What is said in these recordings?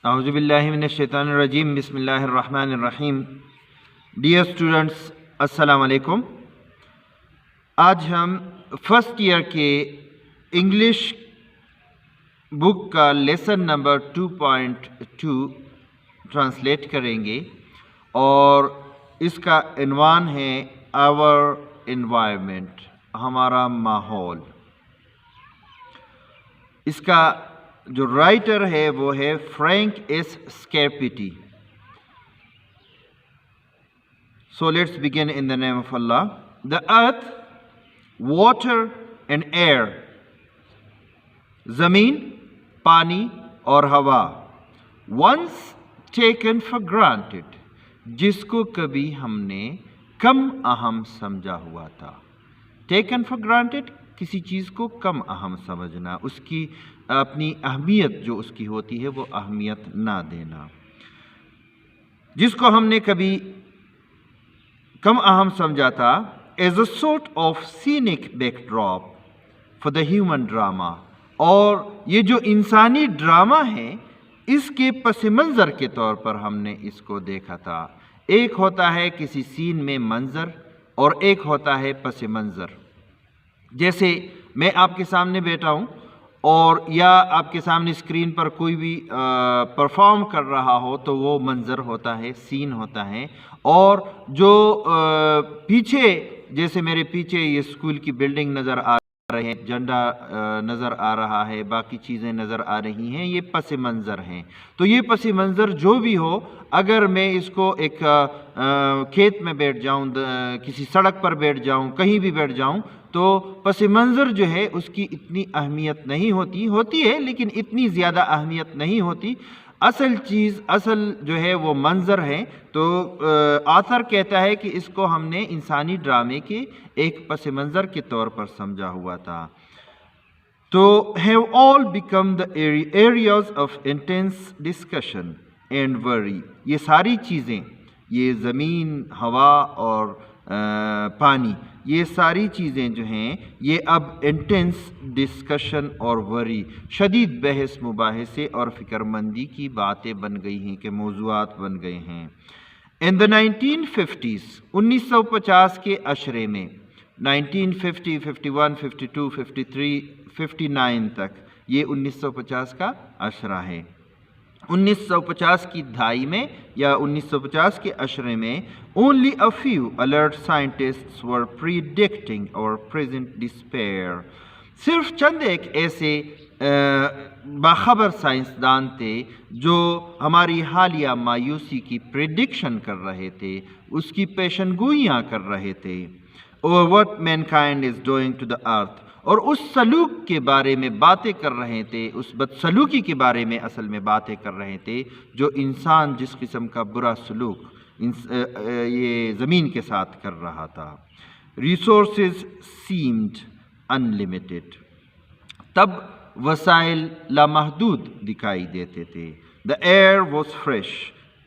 اعوذ باللہ من الشیطان الرجیم بسم اللہ الرحمن الرحیم. ڈیئر اسٹوڈنٹس السلام علیکم. آج ہم فرسٹ ایئر کے انگلش بک کا لیسن نمبر 2.2 ٹرانسلیٹ کریں گے اور اس کا عنوان ہے آور انوائرمنٹ، ہمارا ماحول. اس کا جو رائٹر ہے وہ ہے Frank S Scarpitti. So let's begin in the name of Allah. The earth, water and air. زمین، پانی اور ہوا. Once taken for granted. جس کو کبھی ہم نے کم اہم سمجھا ہوا تھا. Taken for granted، کسی چیز کو کم اہم سمجھنا، اس کی اپنی اہمیت جو اس کی ہوتی ہے وہ اہمیت نہ دینا. جس کو ہم نے کبھی کم اہم سمجھا تھا. As a sort of scenic backdrop for the human drama. اور یہ جو انسانی ڈرامہ ہے اس کے پس منظر کے طور پر ہم نے اس کو دیکھا تھا. ایک ہوتا ہے کسی سین میں منظر اور ایک ہوتا ہے پس منظر. جیسے میں آپ کے سامنے بیٹھا ہوں اور یا آپ کے سامنے اسکرین پر کوئی بھی پرفارم کر رہا ہو تو وہ منظر ہوتا ہے، سین ہوتا ہے. اور جو پیچھے، جیسے میرے پیچھے یہ اسکول کی بلڈنگ نظر آ رہے ہیں، جھنڈا نظر آ رہا ہے، باقی چیزیں نظر آ رہی ہیں، یہ پس منظر ہیں. تو یہ پس منظر جو بھی ہو، اگر میں اس کو ایک کھیت میں بیٹھ جاؤں، کسی سڑک پر بیٹھ جاؤں، کہیں بھی بیٹھ جاؤں، تو پس منظر جو ہے اس کی اتنی اہمیت نہیں ہوتی ہے لیکن اتنی زیادہ اہمیت نہیں ہوتی. اصل چیز، اصل جو ہے وہ منظر ہے. تو آثر کہتا ہے کہ اس کو ہم نے انسانی ڈرامے کے ایک پس منظر کے طور پر سمجھا ہوا تھا. تو have all become the areas of intense discussion and worry. یہ ساری چیزیں، یہ زمین، ہوا اور پانی، یہ ساری چیزیں جو ہیں یہ اب انٹینس ڈسکشن اور وری، شدید بحث مباحثے اور فکر مندی کی باتیں بن گئی ہیں، کہ موضوعات بن گئے ہیں. ان دا 1950s، 1950 کے عشرے میں، 1950، 51، 52، 53، 59 تک، یہ 1950 کا عشرہ ہے. 1950 کی دہائی میں یا 1950 کے عشرے میں only a few alert scientists were predicting our present despair. صرف چند ایک ایسے باخبر سائنسدان تھے جو ہماری حالیہ مایوسی کی پریڈکشن کر رہے تھے، اس کی پیشن گوئیاں کر رہے تھے. over what mankind is doing to the earth. اور اس سلوک کے بارے میں باتیں کر رہے تھے، اس بدسلوکی کے بارے میں اصل میں باتیں کر رہے تھے، جو انسان جس قسم کا برا سلوک یہ زمین کے ساتھ کر رہا تھا. Resources seemed unlimited. تب وسائل لامحدود دکھائی دیتے تھے. The air was fresh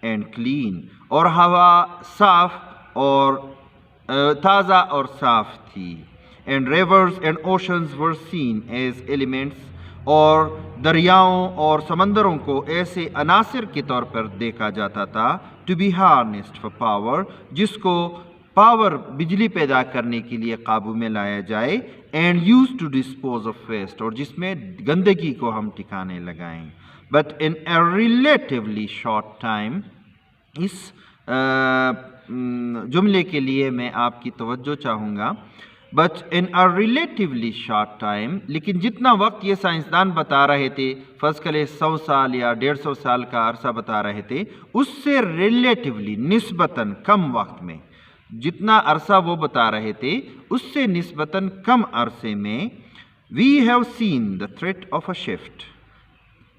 and clean. اور ہوا صاف اور تازہ اور صاف تھی. And rivers and oceans were seen as elements. اور دریاؤں اور سمندروں کو ایسے عناصر کے طور پر دیکھا جاتا تھا. to be harnessed for power، جس کو پاور، بجلی پیدا کرنے کے لیے قابو میں لایا جائے. and used to dispose of waste، اور جس میں گندگی کو ہم ٹھکانے لگائیں. but in a relatively short time، اس جملے کے لیے میں آپ کی توجہ چاہوں گا. but in a relatively short time، لیکن جتنا وقت یہ سائنسدان بتا رہے تھے، فرض کریں 100 سال یا 150 سال کا عرصہ بتا رہے تھے، اس سے ریلیٹیولی نسبتاً کم وقت میں، جتنا عرصہ وہ بتا رہے تھے اس سے نسبتاً کم عرصے میں، we have seen the threat of a shift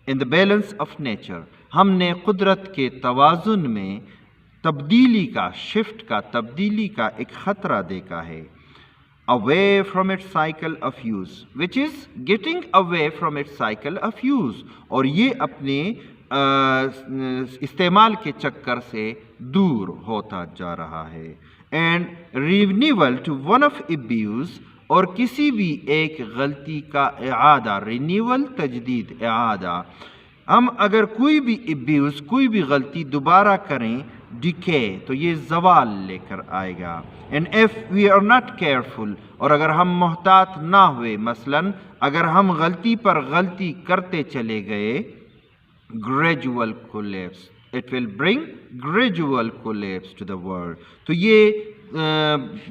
in the balance of nature، ہم نے قدرت کے توازن میں تبدیلی کا، شفٹ کا، تبدیلی کا ایک خطرہ دیکھا ہے. away from its cycle of use، which is getting away from its cycle of use، اور یہ اپنے استعمال کے چکر سے دور ہوتا جا رہا ہے. and renewal to one of abuse، اور کسی بھی ایک غلطی کا اعادہ، رینیول تجدید، اعادہ. ہم اگر کوئی بھی ابیوز، کوئی بھی غلطی دوبارہ کریں، ڈیکے، تو یہ زوال لے کر آئے گا. And if we are not careful, اور اگر ہم محتاط نہ ہوئے، مثلاً اگر ہم غلطی پر غلطی کرتے چلے گئے، gradual collapse, it will bring gradual collapse to the world. تو یہ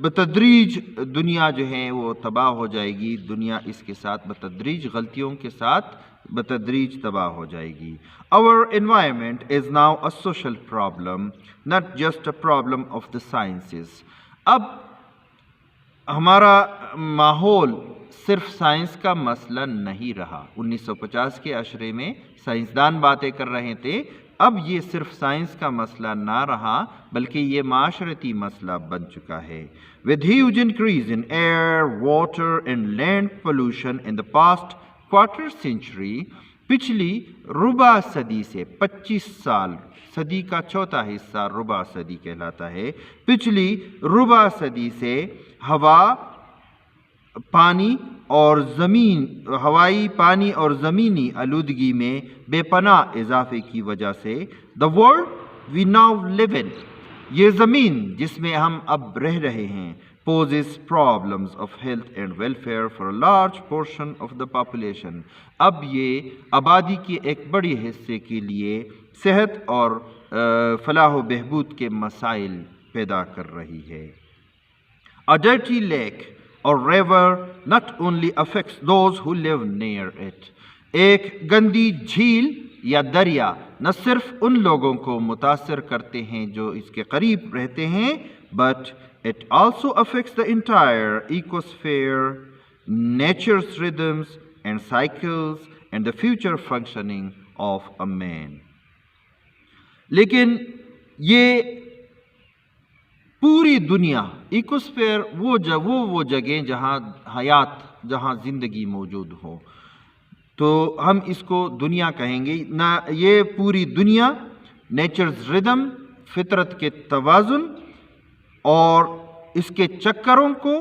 بتدریج دنیا جو ہے وہ تباہ ہو جائے گی، دنیا اس کے ساتھ بتدریج غلطیوں کے ساتھ بتدریج تباہ ہو جائے گی. Our environment is now a social problem, not just a problem of the sciences. اب ہمارا ماحول صرف سائنس کا مسئلہ نہیں رہا. 1950 کے عشرے میں سائنسدان باتیں کر رہے تھے، اب یہ صرف سائنس کا مسئلہ نہ رہا بلکہ یہ معاشرتی مسئلہ بن چکا ہے. With huge increase in air, water and land pollution in the past quarter century، پچھلی ربع صدی سے 25 سال، صدی کا چوتھا حصہ ربع صدی کہلاتا ہے، پچھلی ربع صدی سے ہوا، پانی اور زمین، ہوائی، پانی اور زمینی آلودگی میں بے پناہ اضافے کی وجہ سے the world we now live in، یہ زمین جس میں ہم اب رہ رہے ہیں، poses problems of health and welfare for a large portion of the population، اب یہ آبادی کے ایک بڑے حصے کے لیے صحت اور فلاح و بہبود کے مسائل پیدا کر رہی ہے. A dirty lake or river not only affects those who live near it، ایک گندی جھیل یا دریا نہ صرف ان لوگوں کو متاثر کرتے ہیں جو اس کے قریب رہتے ہیں، but it also affects the entire ecosphere, nature's rhythms and cycles and the future functioning of a man. لیکن یہ پوری دنیا، ایکوسفیئر وہ جگہیں جہاں حیات، جہاں زندگی موجود ہو، تو ہم اس کو دنیا کہیں گے. نہ یہ پوری دنیا نیچرز ردم، فطرت کے توازن اور اس کے چکروں کو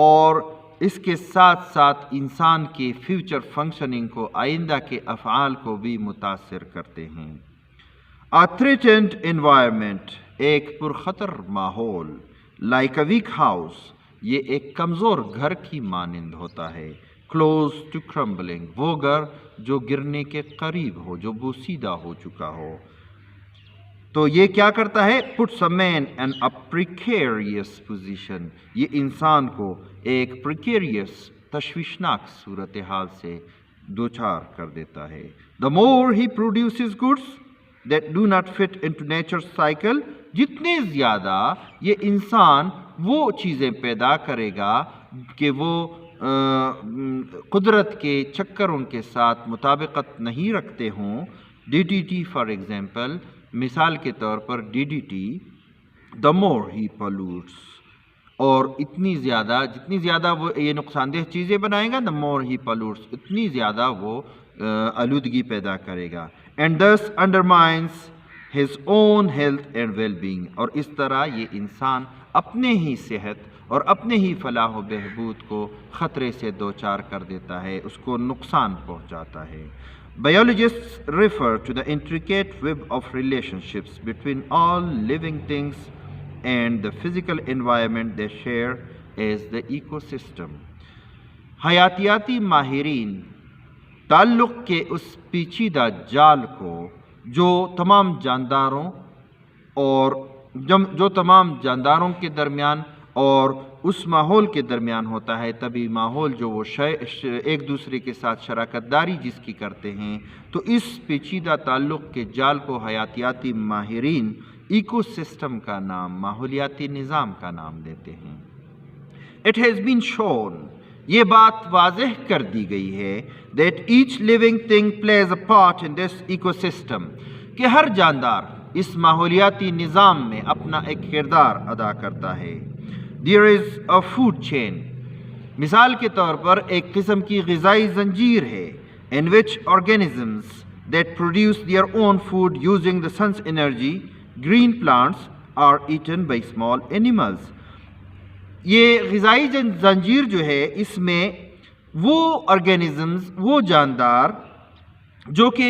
اور اس کے ساتھ ساتھ انسان کے فیوچر فنکشننگ کو، آئندہ کے افعال کو بھی متاثر کرتے ہیں. A threatened environment، ایک پرخطر ماحول، like a weak house، یہ ایک کمزور گھر کی مانند ہوتا ہے. close to crumbling، وہ گھر جو گرنے کے قریب ہو، جو بوسیدہ ہو چکا ہو. تو یہ کیا کرتا ہے؟ puts a man in a precarious position، یہ انسان کو ایک precarious، تشویشناک صورتحال سے دوچار کر دیتا ہے. the more he produces goods that do not fit into nature's cycle، جتنے زیادہ یہ انسان وہ چیزیں پیدا کرے گا کہ وہ قدرت کے چکروں کے ساتھ مطابقت نہیں رکھتے ہوں. DDT فار ایگزامپل، مثال کے طور پر DDT، the more he pollutes، اور جتنی زیادہ وہ یہ نقصان دہ چیزیں بنائے گا، the more he pollutes، اتنی زیادہ وہ آلودگی پیدا کرے گا. and thus undermines his own health and well-being، اور اس طرح یہ انسان اپنے ہی صحت اور اپنے ہی فلاح و بہبود کو خطرے سے دوچار کر دیتا ہے، اس کو نقصان پہنچاتا ہے. Biologists refer to the intricate web of relationships between all living things and the physical environment they share as the ecosystem. حیاتیاتی ماہرین تعلق کے اس پیچیدہ جال کو جو تمام جانداروں کے درمیان اور اس ماحول کے درمیان ہوتا ہے، تبھی ماحول جو وہ ایک دوسرے کے ساتھ شراکت داری جس کی کرتے ہیں، تو اس پیچیدہ تعلق کے جال کو حیاتیاتی ماہرین ایکو سسٹم کا نام، ماحولیاتی نظام کا نام دیتے ہیں. It has been shown، یہ بات واضح کر دی گئی ہے، that each living thing plays a part in this ecosystem، کہ ہر جاندار اس ماحولیاتی نظام میں اپنا ایک کردار ادا کرتا ہے. There is a food chain، مثال کے طور پر ایک قسم کی غذائی زنجیر ہے، in which organisms that produce their own food using the sun's energy، green plants are eaten by small animals. یہ غذائی زنجیر جو ہے، اس میں وہ آرگینزمز، وہ جاندار جو کہ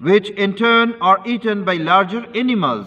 which in turn are eaten by larger animals,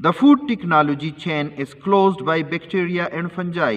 The food technology chain is closed by bacteria and fungi.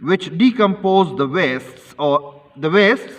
which decompose the wastes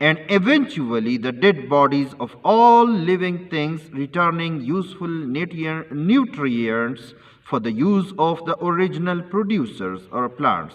and eventually the dead bodies of all living things returning useful nutrients for the use of the original producers or plants,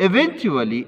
eventually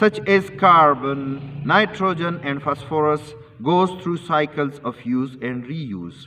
such as carbon, nitrogen and phosphorus goes through cycles of use and reuse.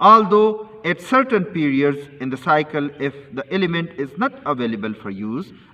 Although at certain periods in the cycle if the element is not available for use,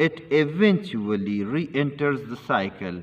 it eventually re-enters the cycle,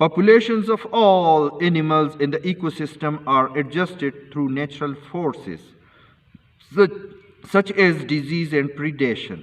Populations of all animals in the ecosystem are adjusted through natural forces such as disease and predation.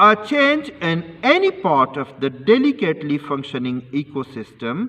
A change in any part of the delicately functioning ecosystem,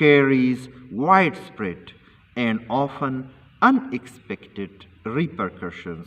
carries widespread and often unexpected repercussions,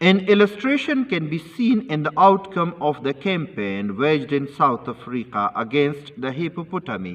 An illustration can be seen in the outcome of the campaign waged in South Africa against the hippopotami,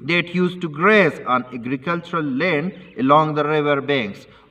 That used to graze on agricultural land along the river banks,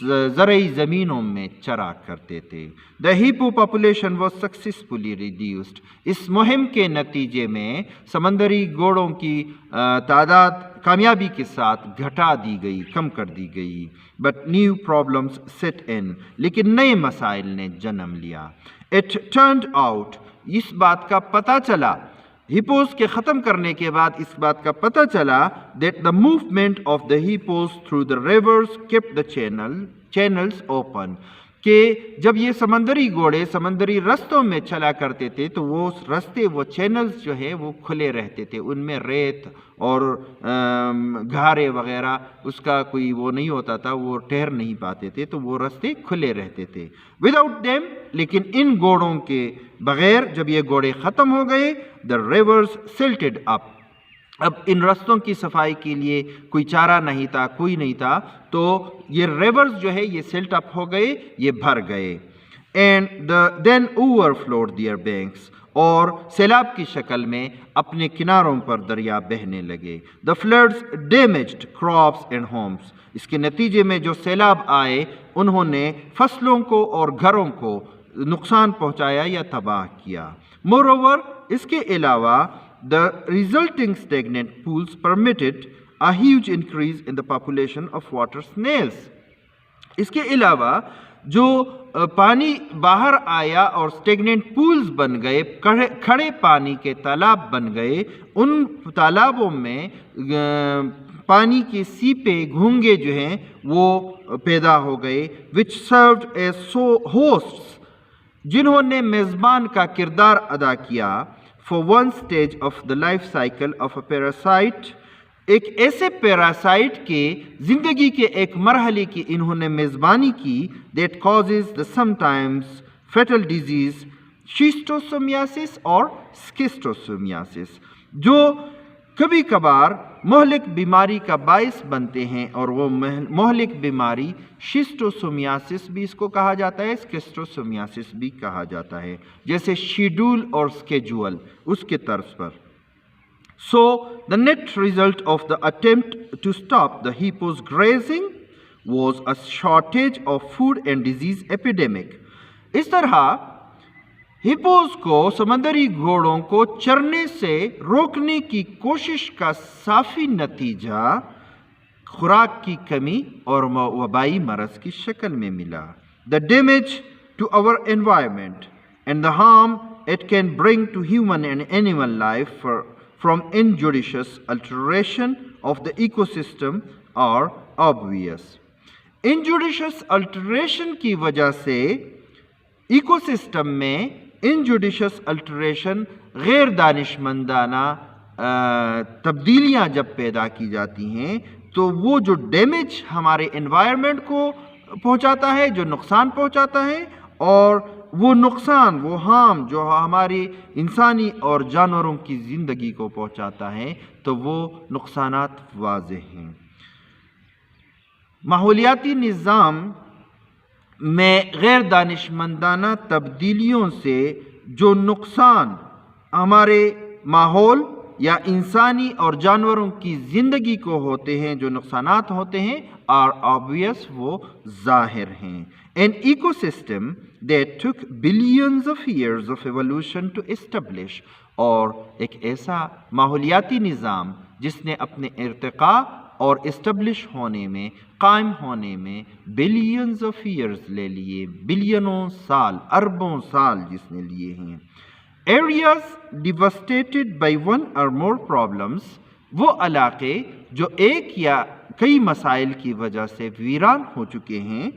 زرعی زمینوں میں چرا کرتے تھے. The hippo population was successfully reduced. اس مہم کے نتیجے میں سمندری گھوڑوں کی تعداد کامیابی کے ساتھ گھٹا دی گئی، کم کر دی گئی. But new problems set in. لیکن نئے مسائل نے جنم لیا. It turned out. اس بات کا پتہ چلا، ہپوز کے ختم کرنے کے بعد اس بات کا پتہ چلا that the movement of the hippos through the rivers kept the channels open. کہ جب یہ سمندری گھوڑے سمندری رستوں میں چلا کرتے تھے تو وہ رستے، وہ چینلز جو ہے وہ کھلے رہتے تھے، ان میں ریت اور گھارے وغیرہ اس کا کوئی وہ نہیں ہوتا تھا، وہ ٹھہر نہیں پاتے تھے، تو وہ رستے کھلے رہتے تھے. وداؤٹ دیم، لیکن ان گھوڑوں کے بغیر جب یہ گھوڑے ختم ہو گئے، the rivers silted up. اب ان رستوں کی صفائی کے لیے کوئی چارہ نہیں تھا، کوئی نہیں تھا، تو یہ ریورز جو ہے یہ سلٹ اپ ہو گئے، یہ بھر گئے. And then overflowed their banks. اور سیلاب کی شکل میں اپنے کناروں پر دریا بہنے لگے. The floods damaged crops and homes. اس کے نتیجے میں جو سیلاب آئے انہوں نے فصلوں کو اور گھروں کو نقصان پہنچایا یا تباہ کیا. Moreover، اس کے علاوہ the resulting stagnant pools permitted a huge increase in the population of water snails. اس کے علاوہ جو پانی باہر آیا اور اسٹیگننٹ پولز بن گئے، کھڑے پانی کے تالاب بن گئے، ان تالابوں میں پانی کے سیپے، گھونگے جو ہیں وہ پیدا ہو گئے. which served as hosts، جنہوں نے میزبان کا کردار ادا کیا. for one stage of the life cycle of a parasite، ایک ایسے پیراسائٹ کے زندگی کے ایک مرحلے کی انہوں نے میزبانی کی. that causes the sometimes fatal disease schistosomiasis اور schistosomiasis، جو کبھی کبھار مہلک بیماری کا باعث بنتے ہیں، اور وہ مہلک بیماری شسٹوسومیاسس بھی اس کو کہا جاتا ہے، سکسٹوسومیاسس بھی کہا جاتا ہے، جیسے شیڈول اور سکیجول اس کے طرز پر. So the net result of the attempt to stop the hippos grazing was a shortage of food and disease epidemic. اس طرح ہپوز کو، سمندری گھوڑوں کو چرنے سے روکنے کی کوشش کا صافی نتیجہ خوراک کی کمی اور وبائی مرض کی شکل میں ملا. The damage to our environment and the harm it can bring to human and animal life from injudicious alteration of the ecosystem are obvious. Injudicious alteration کی وجہ سے ایکو سسٹم میں انجوڈیشس الٹریشن، غیر دانشمندانہ تبدیلیاں جب پیدا کی جاتی ہیں تو وہ جو ڈیمیج ہمارے انوائرمنٹ کو پہنچاتا ہے، جو نقصان پہنچاتا ہے، اور وہ نقصان، وہ ہارم جو ہماری انسانی اور جانوروں کی زندگی کو پہنچاتا ہے، تو وہ نقصانات واضح ہیں. ماحولیاتی نظام میں غیر دانشمندانہ تبدیلیوں سے جو نقصان ہمارے ماحول یا انسانی اور جانوروں کی زندگی کو ہوتے ہیں، جو نقصانات ہوتے ہیں، are obvious، وہ ظاہر ہیں. An ecosystem that took billions of years of evolution to establish، اور ایک ایسا ماحولیاتی نظام جس نے اپنے ارتقاء اور اسٹیبلش ہونے میں، قائم ہونے میں بلینز آف ایئرز لے لیے، بلینوں سال، اربوں سال جس نے لیے ہیں. ایریاز ڈیواسٹیٹڈ بائی ون اور مور پرابلمس، وہ علاقے جو ایک یا کئی مسائل کی وجہ سے ویران ہو چکے ہیں.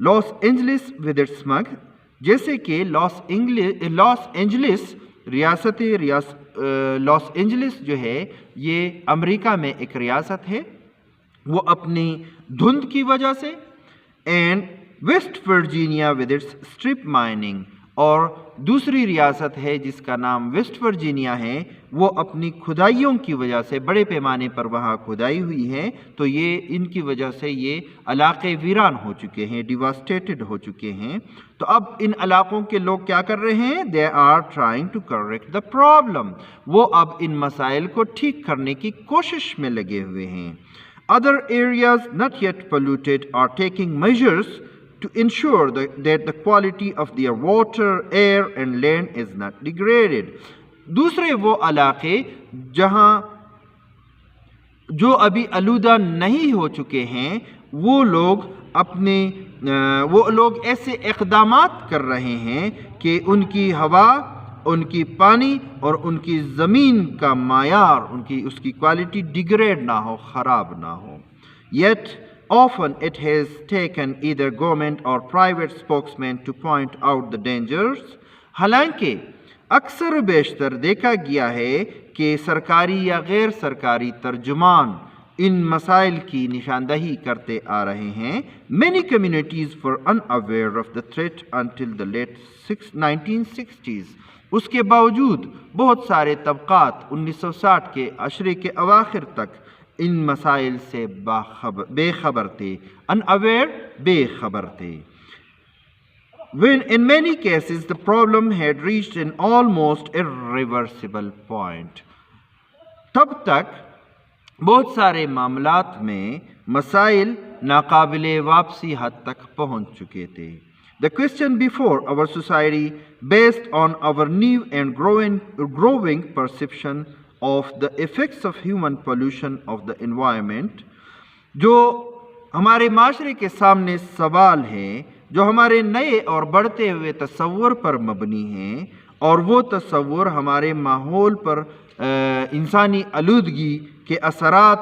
لاس اینجلس ود اٹس اسمگ، جیسے کہ لاس اینجلس لاس اینجلس جو ہے یہ امریکہ میں ایک ریاست ہے، وہ اپنی دھند کی وجہ سے. And West Virginia with its strip mining, اور دوسری ریاست ہے جس کا نام ویسٹ ورجینیا ہے، وہ اپنی کھدائیوں کی وجہ سے بڑے پیمانے پر وہاں کھدائی ہوئی ہے، تو یہ ان کی وجہ سے یہ علاقے ویران ہو چکے ہیں، ڈیواسٹیٹڈ ہو چکے ہیں. تو اب ان علاقوں کے لوگ کیا کر رہے ہیں؟ They are trying to correct the problem, وہ اب ان مسائل کو ٹھیک کرنے کی کوشش میں لگے ہوئے ہیں. Other areas not yet polluted are taking measures to ensure that the quality of their water, air and land is not degraded. دوسرے وہ علاقے جہاں جو ابھی آلودہ نہیں ہو چکے ہیں وہ لوگ ایسے اقدامات کر رہے ہیں کہ ان کی ہوا، ان کی پانی اور ان کی زمین کا معیار، اس کی کوالٹی ڈیگریڈ نہ ہو، خراب نہ ہو. Yet often it has taken either government or private spokesmen to point out the dangers. حالانکہ اکثر و بیشتر دیکھا گیا ہے کہ سرکاری یا غیر سرکاری ترجمان ان مسائل کی نشاندہی کرتے آ رہے ہیں. Many communities were unaware of the threat until the late 1960s. اس کے باوجود بہت سارے طبقات 1960 کے عشرے کے اواخر تک ان مسائل سے بے خبر تھے. unaware، بے خبر تھے. When in many cases the problem had reached an almost irreversible point. تب تک بہت سارے معاملات میں مسائل ناقابل واپسی حد تک پہنچ چکے تھے. The question before our society, based on our new and growing perception of the effects of human pollution of the environment، جو ہمارے معاشرے کے سامنے سوال ہیں، جو ہمارے نئے اور بڑھتے ہوئے تصور پر مبنی ہیں، اور وہ تصور ہمارے ماحول پر انسانی آلودگی کے اثرات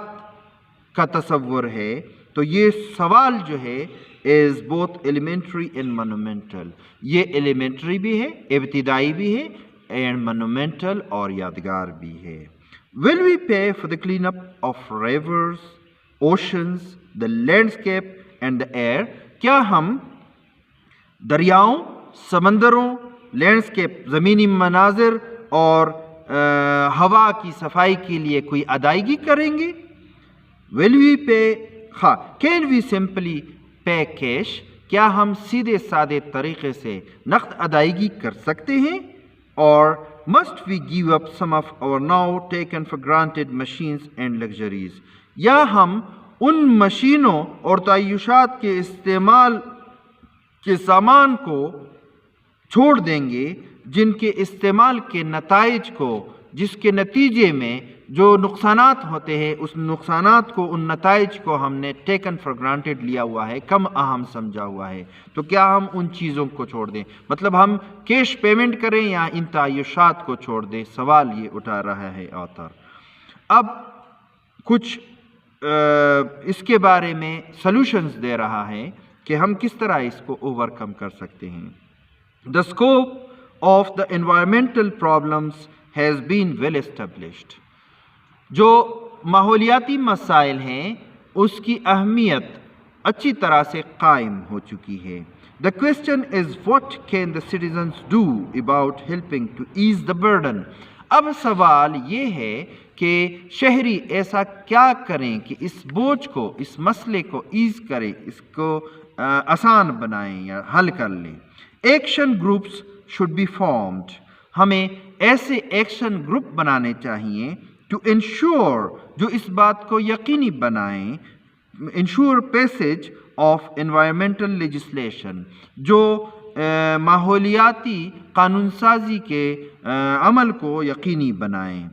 کا تصور ہے. تو یہ سوال جو ہے is both elementary and monumental. یہ ایلیمنٹری بھی ہے، ابتدائی بھی ہے، and monumental اور یادگار بھی ہے. Will we pay for the cleanup of rivers, oceans, the landscape and the air؟ کیا ہم دریاؤں، سمندروں، لینڈسکیپ، زمینی مناظر اور ہوا کی صفائی کے لیے کوئی ادائیگی کریں گے؟ Will we pay؟ Can we simply pay cash؟ کیا ہم سیدھے سادے طریقے سے نقد ادائیگی کر سکتے ہیں؟ اور must we give up some of our now taken for granted machines and luxuries؟ یا ہم ان مشینوں اور تعیشات کے استعمال کے سامان کو چھوڑ دیں گے جن کے استعمال کے نتائج کو، جس کے نتیجے میں جو نقصانات ہوتے ہیں، اس نقصانات کو، ان نتائج کو ہم نے ٹیکن فار گرانٹیڈ لیا ہوا ہے، کم اہم سمجھا ہوا ہے. تو کیا ہم ان چیزوں کو چھوڑ دیں؟ مطلب ہم کیش پیمنٹ کریں یا ان تعیشات کو چھوڑ دیں؟ سوال یہ اٹھا رہا ہے آتھر. اب کچھ اس کے بارے میں سلوشنز دے رہا ہے کہ ہم کس طرح اس کو اوور کم کر سکتے ہیں. The scope of the environmental problems has been well established. جو ماحولیاتی مسائل ہیں اس کی اہمیت اچھی طرح سے قائم ہو چکی ہے. The question is what can the citizens do about helping to ease the burden؟ اب سوال یہ ہے کہ شہری ایسا کیا کریں کہ اس بوجھ کو، اس مسئلے کو ایز کریں، اس کو آسان بنائیں یا حل کر لیں. Action groups should be formed. ہمیں ایسے ایکشن گروپ بنانے چاہیے ٹو انشور، جو اس بات کو یقینی بنائیں، ensure passage of environmental legislation, جو ماحولیاتی قانون سازی کے عمل کو یقینی بنائیں.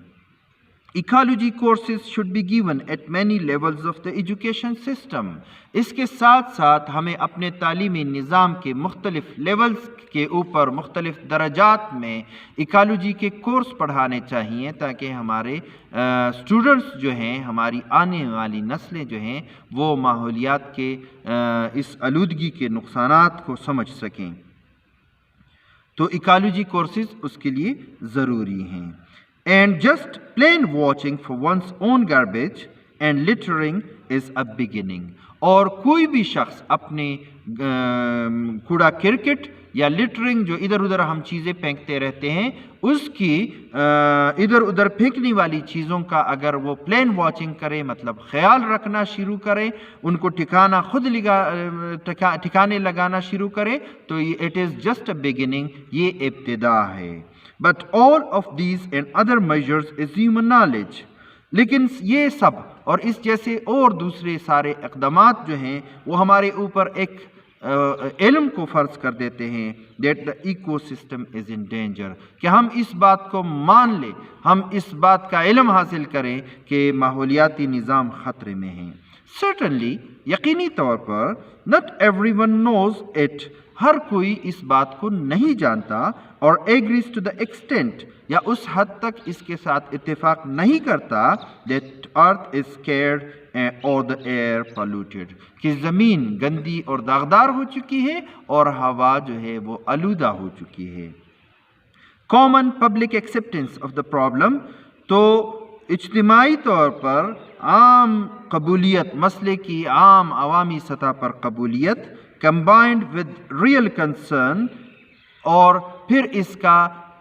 Ecology courses should be given at many levels of the education system. اس کے ساتھ ساتھ ہمیں اپنے تعلیمی نظام کے مختلف لیولز کے اوپر، مختلف درجات میں ایکالوجی کے کورس پڑھانے چاہیے تاکہ ہمارے اسٹوڈنٹس جو ہیں، ہماری آنے والی نسلیں جو ہیں، وہ ماحولیات کے اس آلودگی کے نقصانات کو سمجھ سکیں. تو ایکالوجی کورسز اس کے لیے ضروری ہیں. And just plain watching for one's own garbage and littering is a beginning. اور کوئی بھی شخص اپنے کوڑا کرکٹ یا لٹرنگ، جو ادھر ادھر ہم چیزیں پھینکتے رہتے ہیں، اس کی ادھر ادھر پھینکنے والی چیزوں کا اگر وہ پلین واچنگ کرے، مطلب خیال رکھنا شروع کرے، ان کو ٹھکانے لگانا شروع کرے، تو it is just a beginning، یہ ابتدا ہے. But all of these and other measures is human knowledge. لیکن یہ سب اور اس جیسے اور دوسرے سارے اقدامات جو ہیں وہ ہمارے اوپر ایک علم کو فرض کر دیتے ہیں that the ecosystem is in danger, کہ ہم اس بات کو مان لیں، ہم اس بات کا علم حاصل کریں کہ ماحولیاتی نظام خطرے میں ہیں۔ سرٹنلی، یقینی طور پر، not everyone knows it، ہر کوئی اس بات کو نہیں جانتا، اور agrees to the extent، یا اس حد تک اس کے ساتھ اتفاق نہیں کرتا that earth is scared or the air polluted، کہ زمین گندی اور داغدار ہو چکی ہے اور ہوا جو ہے وہ آلودہ ہو چکی ہے۔ common public acceptance of the problem، تو اجتماعی طور پر عام قبولیت، مسئلے کی عام عوامی سطح پر قبولیت، combined with real concern، اور پھر اس کا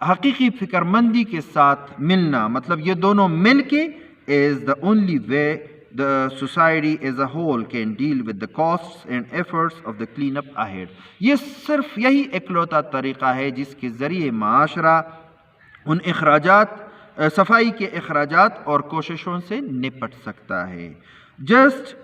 حقیقی فکر مندی کے ساتھ ملنا، مطلب یہ دونوں مل کے is the only way the society as a whole can deal with the costs and efforts of the clean up ahead۔ یہ صرف یہی اکلوتا طریقہ ہے جس کے ذریعے معاشرہ ان اخراجات، صفائی کے اخراجات اور کوششوں سے نپٹ سکتا ہے۔ Just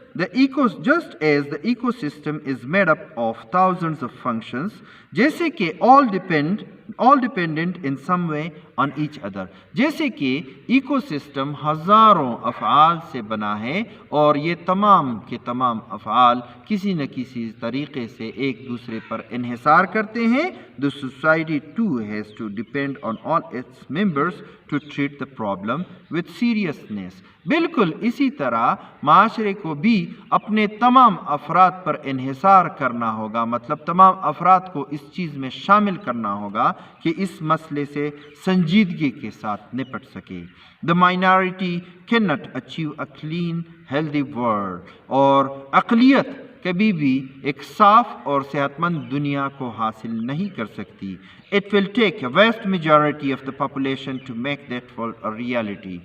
as the ecosystem is made up of thousands of functions، جیسے کہ all dependent in some way on each other، جیسے کہ ایکو سسٹم ہزاروں افعال سے بنا ہے اور یہ تمام کے تمام افعال کسی نہ کسی طریقے سے ایک دوسرے پر انحصار کرتے ہیں۔ The society too has to depend on all its members to treat the problem with seriousness۔ بالکل اسی طرح معاشرے کو بھی اپنے تمام افراد پر انحصار کرنا ہوگا، مطلب تمام افراد کو اس چیز میں شامل کرنا ہوگا کہ اس مسئلے سے سنجیدگی کے ساتھ نپٹ سکے۔ The minority cannot achieve a clean, healthy world، اور اقلیت کبھی بھی ایک صاف اور صحت مند دنیا کو حاصل نہیں کر سکتی۔ It will take a vast majority of the population to make that world a reality۔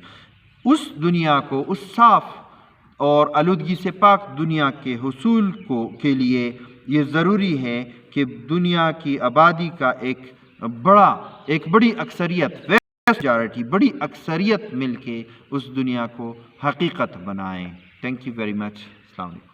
اس دنیا کو، اس صاف اور آلودگی سے پاک دنیا کے حصول کے لیے یہ ضروری ہے کہ دنیا کی آبادی کا ایک بڑی اکثریت بڑی اکثریت مل کے اس دنیا کو حقیقت بنائیں۔ Thank you very much. السلام علیکم۔